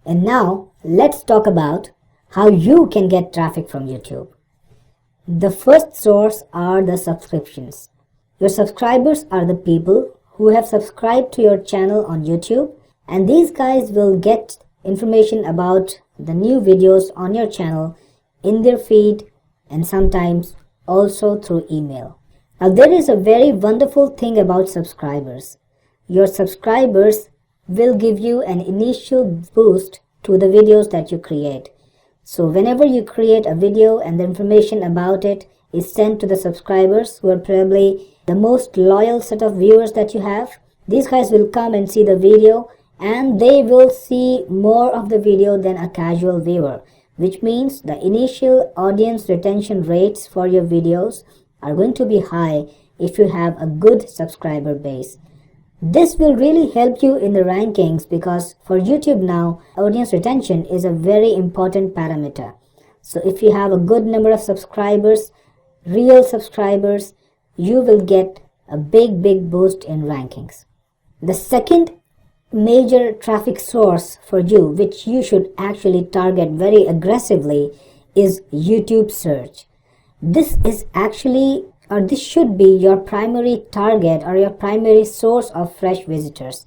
And now let's talk about how you can get traffic from YouTube. The first source are the subscriptions. Your subscribers are the people who have subscribed to your channel on YouTube, and these guys will get information about the new videos on your channel in their feed and sometimes also through email. Now there is a very wonderful thing about subscribers. Your subscribers will give you an initial boost to the videos that you create. So whenever you create a video and the information about it is sent to the subscribers, who are probably the most loyal set of viewers that you have, these guys will come and see the video, and they will see more of the video than a casual viewer, which means the initial audience retention rates for your videos are going to be high if you have a good subscriber base. This will really help you in the rankings, because for YouTube now, audience retention is a very important parameter. So if you have a good number of subscribers, real subscribers, you will get a big boost in rankings. The second major traffic source for you, which you should actually target very aggressively, is YouTube search. This is actually, or this should be, your primary target or your primary source of fresh visitors.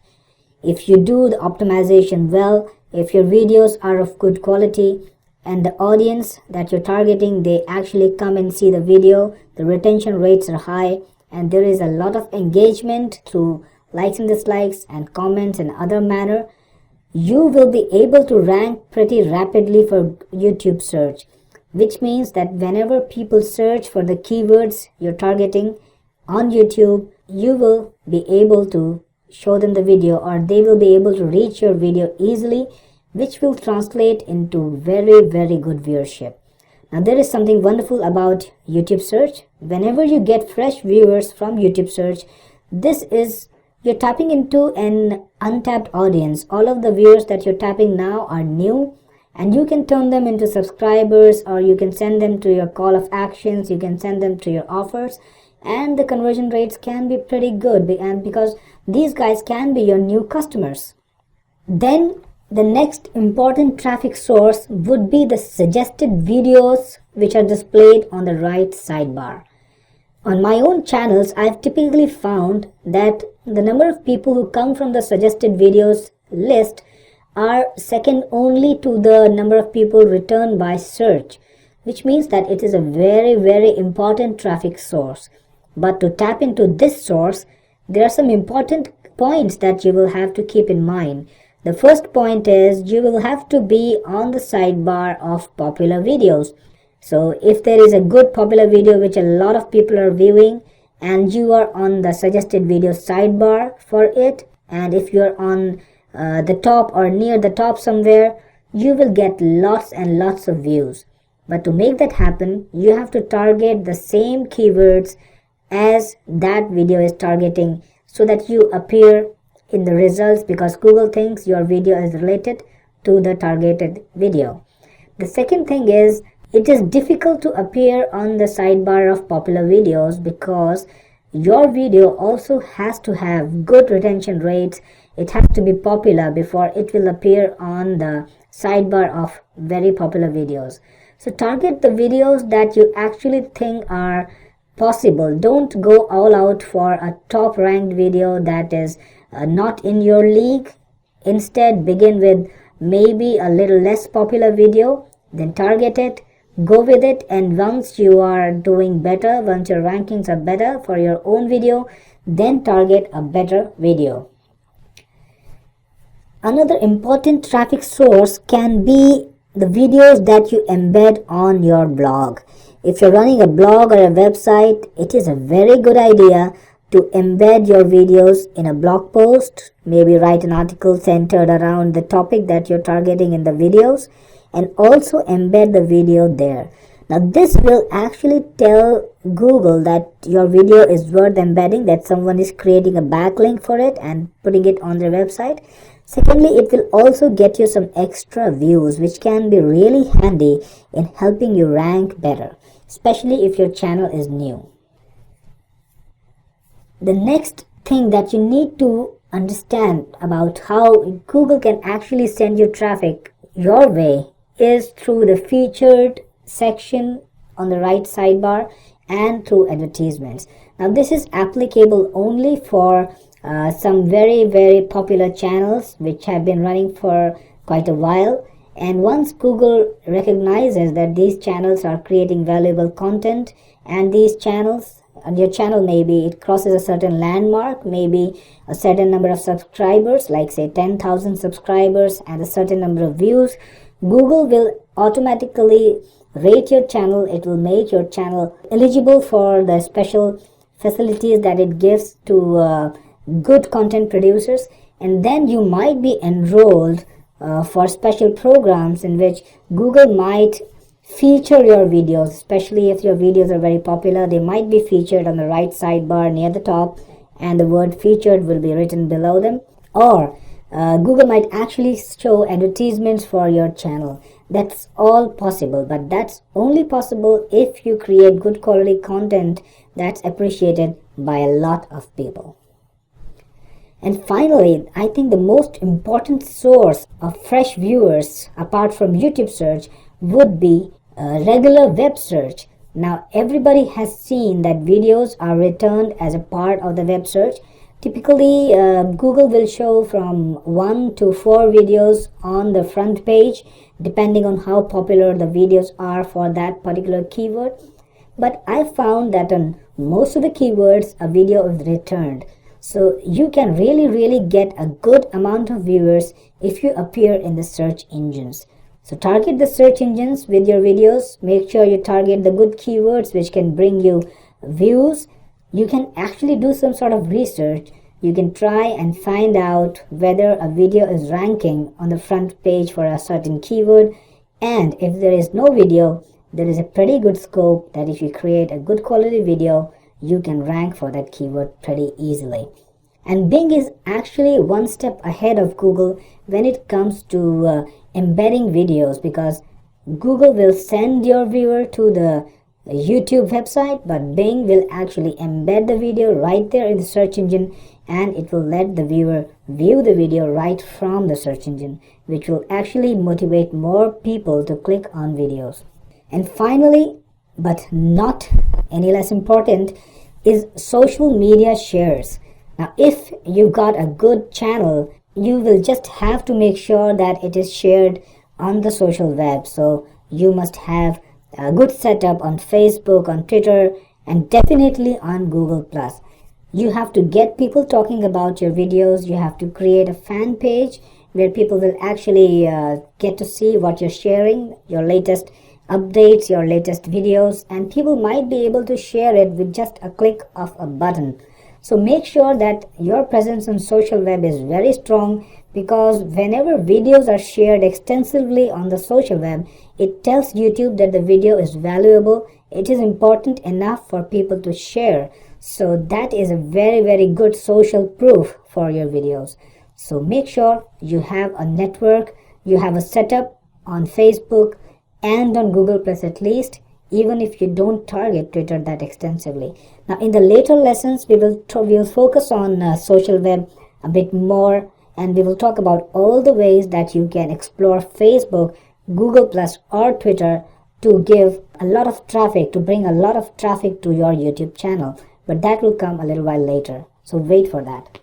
If you do the optimization well, if your videos are of good quality, and the audience that you're targeting, they actually come and see the video, the retention rates are high, and there is a lot of engagement through likes and dislikes and comments and other manner, you will be able to rank pretty rapidly for YouTube search. Which means that whenever people search for the keywords you're targeting on YouTube, you will be able to show them the video, or they will be able to reach your video easily, which will translate into very good viewership. Now there is something wonderful about YouTube search. Whenever you get fresh viewers from YouTube search, you're tapping into an untapped audience. All of the viewers that you're tapping now are new, and you can turn them into subscribers, or you can send them to your call of actions, you can send them to your offers, and the conversion rates can be pretty good, and because these guys can be your new customers. Then the next important traffic source would be the suggested videos which are displayed on the right sidebar. On my own channels, I've typically found that the number of people who come from the suggested videos list are second only to the number of people returned by search, which means that it is a very important traffic source. But to tap into this source, there are some important points that you will have to keep in mind. The first point is you will have to be on the sidebar of popular videos. So if there is a good popular video which a lot of people are viewing, and you are on the suggested video sidebar for it, and if you are on the top or near the top somewhere, you will get lots and lots of views. But to make that happen, you have to target the same keywords as that video is targeting, so that you appear in the results, because Google thinks your video is related to the targeted video. The second thing is, it is difficult to appear on the sidebar of popular videos because your video also has to have good retention rates. It has to be popular before it will appear on the sidebar of very popular videos. So target the videos that you actually think are possible. Don't go all out for a top ranked video that is not in your league. Instead, begin with maybe a little less popular video, then target it, go with it, and once you are doing better, once your rankings are better for your own video, then target a better video. Another important traffic source can be the videos that you embed on your blog. If you're running a blog or a website, it is a very good idea to embed your videos in a blog post. Maybe write an article centered around the topic that you're targeting in the videos, and also embed the video there. Now this will actually tell Google that your video is worth embedding, that someone is creating a backlink for it and putting it on their website. Secondly, it will also get you some extra views, which can be really handy in helping you rank better, especially if your channel is new. The next thing that you need to understand about how Google can actually send you traffic your way is through the featured section on the right sidebar and through advertisements. Now this is applicable only for some very popular channels which have been running for quite a while, and once Google recognizes that these channels are creating valuable content, and these channels, and your channel, maybe it crosses a certain landmark, maybe a certain number of subscribers, like say 10,000 subscribers and a certain number of views, Google will automatically rate your channel. It will make your channel eligible for the special facilities that it gives to good content producers, and then you might be enrolled for special programs in which Google might feature your videos. Especially if your videos are very popular, they might be featured on the right sidebar near the top, and the word featured will be written below them. Or Google might actually show advertisements for your channel. That's all possible, but that's only possible if you create good quality content that's appreciated by a lot of people. And finally, I think the most important source of fresh viewers apart from YouTube search would be regular web search. Now everybody has seen that videos are returned as a part of the web search. Typically, Google will show from 1 to 4 videos on the front page, depending on how popular the videos are for that particular keyword. But I found that on most of the keywords, a video is returned. So you can really get a good amount of viewers if you appear in the search engines. So target the search engines with your videos. Make sure you target the good keywords which can bring you views. You can actually do some sort of research. You can try and find out whether a video is ranking on the front page for a certain keyword. And if there is no video, there is a pretty good scope that if you create a good quality video, you can rank for that keyword pretty easily. And Bing is actually one step ahead of Google when it comes to embedding videos, because Google will send your viewer to the YouTube website, but Bing will actually embed the video right there in the search engine, and it will let the viewer view the video right from the search engine, which will actually motivate more people to click on videos. And finally, but not any less important, is social media shares. Now if you've got a good channel, you will just have to make sure that it is shared on the social web. So you must have a good setup on Facebook, on Twitter, and definitely on Google+. You have to get people talking about your videos. You have to create a fan page where people will actually get to see what you're sharing, your latest updates, your latest videos, and people might be able to share it with just a click of a button. So make sure that your presence on social web is very strong, because whenever videos are shared extensively on the social web, it tells YouTube that the video is valuable, it is important enough for people to share. So that is a very good social proof for your videos. So make sure you have a network, you have a setup on Facebook and on Google Plus at least, even if you don't target Twitter that extensively. Now in the later lessons, we will focus on social web a bit more, and we will talk about all the ways that you can explore Facebook, Google Plus or Twitter to give a lot of traffic, to bring a lot of traffic to your YouTube channel. But that will come a little while later, so wait for that.